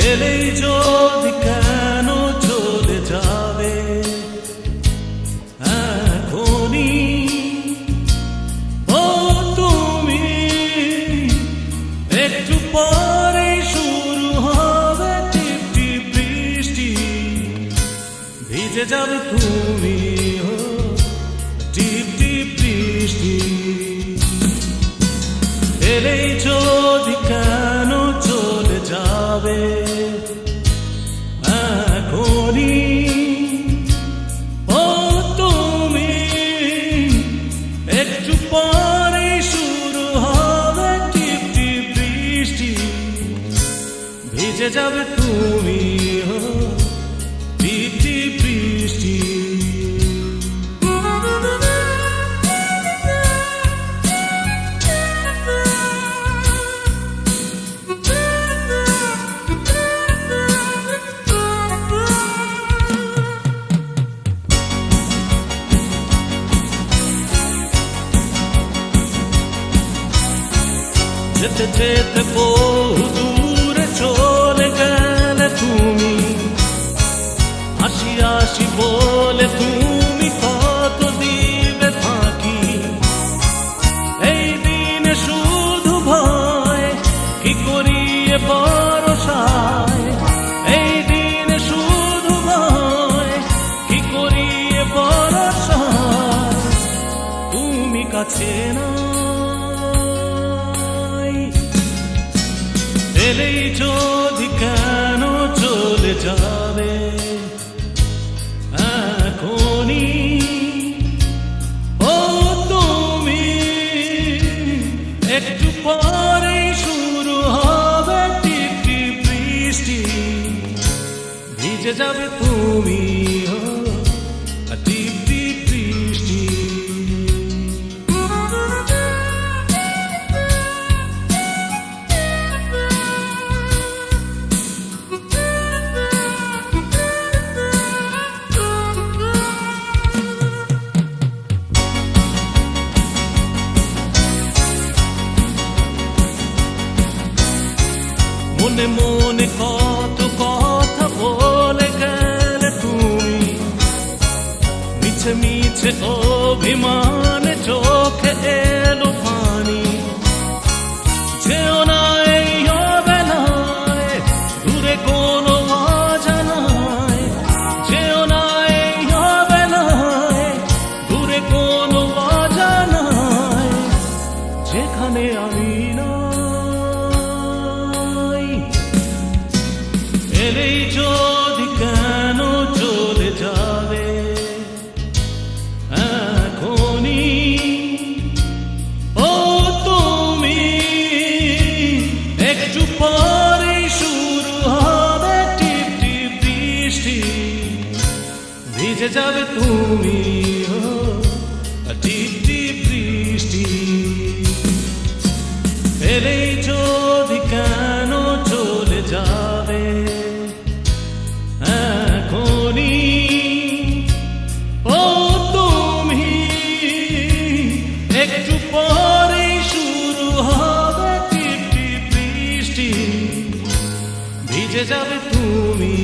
এলেই যদি কেন চলে যাবে এখনই, ও তুমি একটু পরে শুরু হবে টিপ টিপ বৃষ্টি, ভিজে যাবে তুমি টিপ টিপ বৃষ্টি। এলেই যদি কেন চলে যাবে এখনই, ও তুমি একটু পরে শুরু হবে টিপ টিপ বৃষ্টি, ভিজে যাবে তুমি টিপ টিপ বৃষ্টি। যেতে যেতে বহু দূরে চলে গেলে তুমি, হাসি হাসি বলে তুমি কত দিবে ফাঁকি। এই দিনে শুধু ভয় কি করিয়ে ভরসায়, এই দিনে শুধু ভয় কি করিয়ে ভরসায়, তুমি কাছে না। এলেই যদি কেন চলে যাবে এখনই, ও তুমি একটু পরে শুরু হবে টিপ টিপ বৃষ্টি, ভিজে যাবে তুমি টিপ টিপ বৃষ্টি। মনে মনে কত কথা বলে গেলে তুমি, মিছে মিছে অভিমানে চোখে এলো পানি। যেও না এই অবেলায় দূরে কোনো অজানায়, যেও না এই অবেলায় দূরে কোনো অজানায়, যেখানে আমি না। এলেই যদি কেন চলে যাবে এখনই, ও তুমি একটু পরে শুরু হবে টিপ টিপ বৃষ্টি, ভিজে যাবে তুমি টিপ টিপ বৃষ্টি। এলেই যদি কেন চলে যাবে এখনই, ও তুমি একটু পরে শুরু হবে টিপ টিপ বৃষ্টি, ভিজে যাবে তুমি